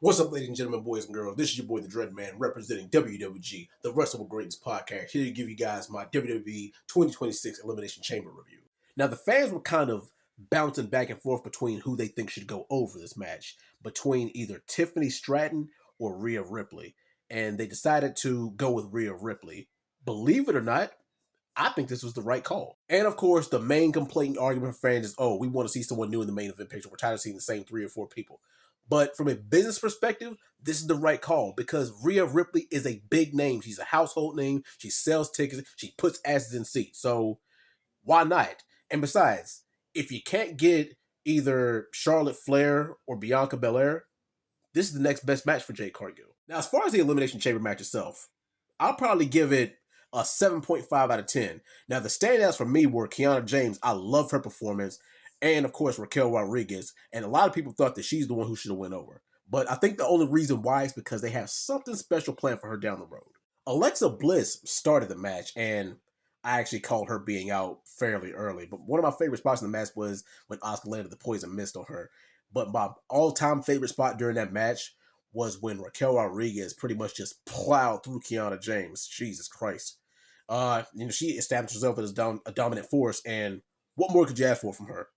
What's up, ladies and gentlemen, boys and girls? This is your boy, the Dread Man, representing WWG, the Wrestle with Greatness podcast, here to give you guys my WWE 2026 Elimination Chamber review. Now, the fans were kind of bouncing back and forth between who they think should go over this match, between either Tiffany Stratton or Rhea Ripley, and they decided to go with Rhea Ripley. Believe it or not, I think this was the right call. And of course, the main complaint argument for fans is, oh, we want to see someone new in the main event picture. We're tired of seeing the same 3 or 4 people. But from a business perspective, this is the right call because Rhea Ripley is a big name. She's a household name. She sells tickets. She puts asses in seats. So why not? And besides, if you can't get either Charlotte Flair or Bianca Belair, this is the next best match for Jade Cargill. Now, as far as the Elimination Chamber match itself, I'll probably give it a 7.5 out of 10. Now, the standouts for me were Kiana James. I love her performance. And, of course, Raquel Rodriguez. And a lot of people thought that she's the one who should have went over. But I think the only reason why is because they have something special planned for her down the road. Alexa Bliss started the match, and I actually called her being out fairly early. But one of my favorite spots in the match was when Asuka landed the poison mist on her. But my all-time favorite spot during that match was when Raquel Rodriguez pretty much just plowed through Kiana James. Jesus Christ. She established herself as a dominant force, and what more could you ask for from her?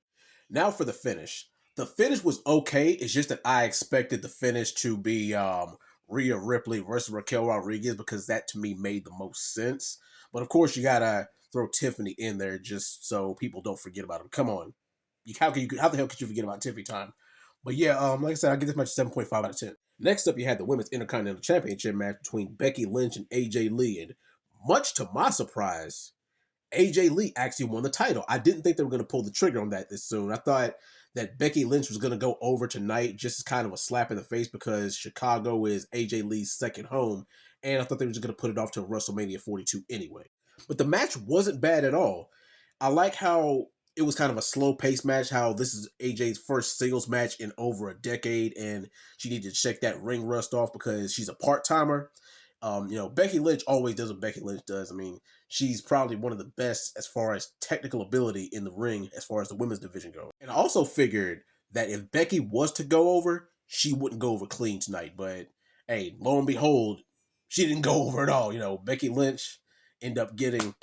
Now for the finish. The finish was okay. It's just that I expected the finish to be Rhea Ripley versus Raquel Rodriguez because that to me made the most sense. But of course, you gotta throw Tiffany in there just so people don't forget about him. Come on, how the hell could you forget about Tiffany time? But yeah, like I said, I give this match a 7.5 out of 10. Next up, you had the Women's Intercontinental Championship match between Becky Lynch and AJ Lee, and much to my surprise, AJ Lee actually won the title. I didn't think they were going to pull the trigger on that this soon. I thought that Becky Lynch was going to go over tonight just as kind of a slap in the face because Chicago is AJ Lee's second home, and I thought they were just going to put it off to WrestleMania 42 anyway. But the match wasn't bad at all. I like how it was kind of a slow-paced match, how this is AJ's first singles match in over a decade, and she needed to check that ring rust off because she's a part-timer. Becky Lynch always does what Becky Lynch does. I mean, she's probably one of the best as far as technical ability in the ring as far as the women's division goes. And I also figured that if Becky was to go over, she wouldn't go over clean tonight. But hey, lo and behold, she didn't go over at all. Becky Lynch ended up getting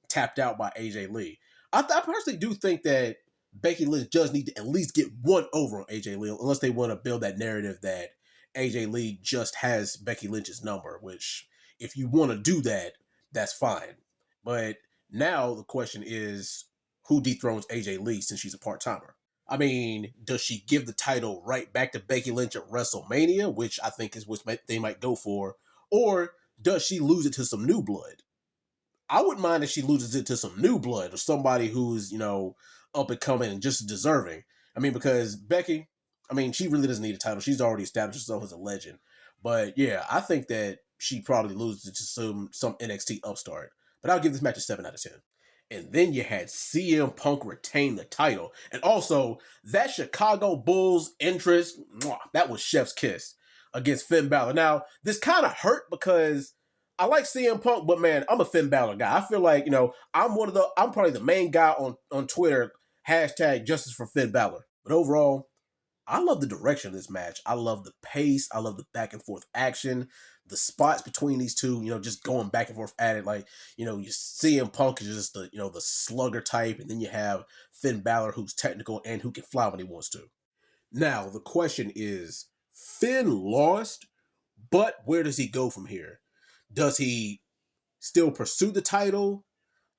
tapped out by AJ Lee. I personally do think that Becky Lynch does need to at least get one over on AJ Lee, unless they want to build that narrative that AJ Lee just has Becky Lynch's number, which if you want to do that, that's fine. But now the question is, who dethrones AJ Lee since she's a part-timer? I mean, does she give the title right back to Becky Lynch at WrestleMania, which I think is what they might go for, or does she lose it to some new blood? I wouldn't mind if she loses it to some new blood or somebody who's, up and coming and just deserving. I mean, because Becky, she really doesn't need a title. She's already established herself as a legend. But yeah, I think that she probably loses it to some NXT upstart. But I'll give this match a 7 out of 10. And then you had CM Punk retain the title. And also, that Chicago Bulls entrance, that was chef's kiss against Finn Balor. Now, this kind of hurt because I like CM Punk, but man, I'm a Finn Balor guy. I feel like, I'm probably the main guy on Twitter, hashtag justice for Finn Balor. But overall, I love the direction of this match. I love the pace. I love the back and forth action. The spots between these two, just going back and forth at it. Like, you CM Punk is just the slugger type. And then you have Finn Balor, who's technical and who can fly when he wants to. Now, the question is, Finn lost, but where does he go from here? Does he still pursue the title?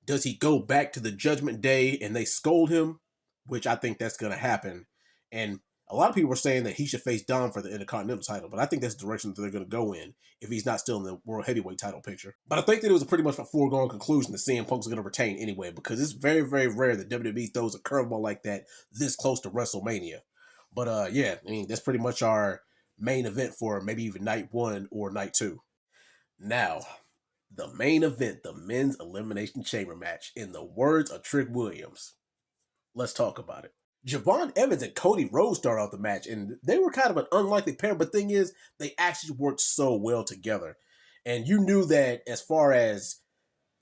Does he go back to the Judgment Day and they scold him? Which I think that's going to happen. And a lot of people are saying that he should face Dom for the Intercontinental title, but I think that's the direction that they're going to go in if he's not still in the World Heavyweight title picture. But I think that it was pretty much a foregone conclusion that CM Punk's going to retain anyway, because it's very, very rare that WWE throws a curveball like that this close to WrestleMania. But that's pretty much our main event for maybe even night 1 or night 2. Now, the main event, the men's Elimination Chamber match, in the words of Trick Williams. Let's talk about it. Javon Evans and Cody Rhodes start out the match, and they were kind of an unlikely pair, but the thing is, they actually worked so well together. And you knew that as far as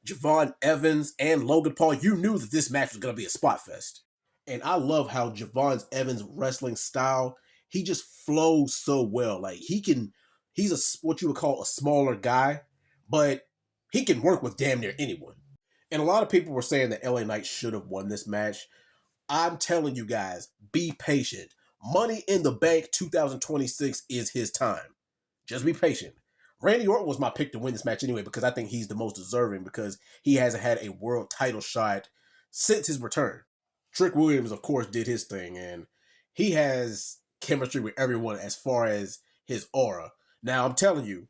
Javon Evans and Logan Paul, you knew that this match was going to be a spot fest. And I love how Javon Evans' wrestling style he just flows so well. Like he's what you would call a smaller guy, but he can work with damn near anyone. And a lot of people were saying that LA Knight should have won this match. I'm telling you guys, be patient. Money in the Bank 2026 is his time. Just be patient. Randy Orton was my pick to win this match anyway because I think he's the most deserving because he hasn't had a world title shot since his return. Trick Williams, of course, did his thing, and he has chemistry with everyone as far as his aura. Now, I'm telling you,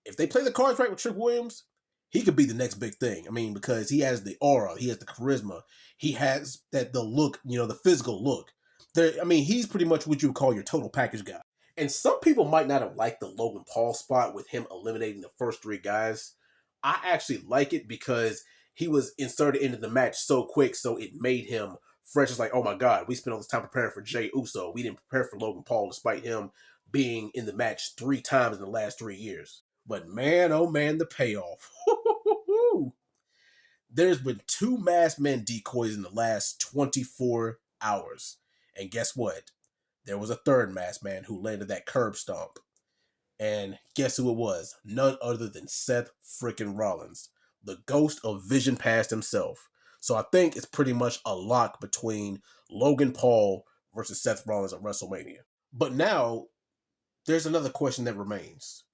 if they play the cards right with Trick Williams, he could be the next big thing. I mean, because he has the aura, he has the charisma, he has the look, the physical look. I mean, he's pretty much what you would call your total package guy. And some people might not have liked the Logan Paul spot with him eliminating the first three guys. I actually like it because he was inserted into the match so quick, so it made him fresh. It's like, oh my God, we spent all this time preparing for Jey Uso. We didn't prepare for Logan Paul despite him being in the match 3 times in the last 3 years. But man, oh man, the payoff. There's been 2 masked men decoys in the last 24 hours. And guess what? There was a third masked man who landed that curb stomp. And guess who it was? None other than Seth freaking Rollins, the ghost of Vision Past himself. So I think it's pretty much a lock between Logan Paul versus Seth Rollins at WrestleMania. But now, there's another question that remains.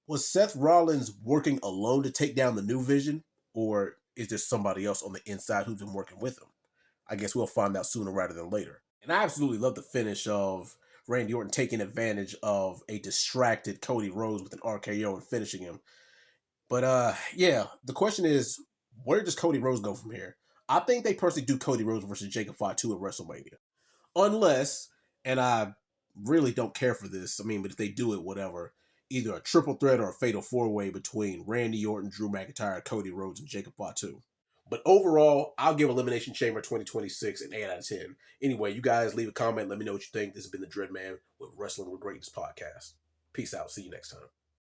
Was Seth Rollins working alone to take down the new Vision? Or is there somebody else on the inside who's been working with him? I guess we'll find out sooner rather than later. And I absolutely love the finish of Randy Orton taking advantage of a distracted Cody Rhodes with an RKO and finishing him. But yeah, the question is, where does Cody Rhodes go from here? I think they personally do Cody Rhodes versus Jacob Fatu at WrestleMania. Unless, and I really don't care for this, I mean, but if they do it, whatever, either a triple threat or a fatal 4-way between Randy Orton, Drew McIntyre, Cody Rhodes, and Jacob Fatu. But overall, I'll give Elimination Chamber 2026 an 8 out of 10. Anyway, you guys leave a comment. Let me know what you think. This has been the Dread Man with Wrestling with Greatness podcast. Peace out. See you next time.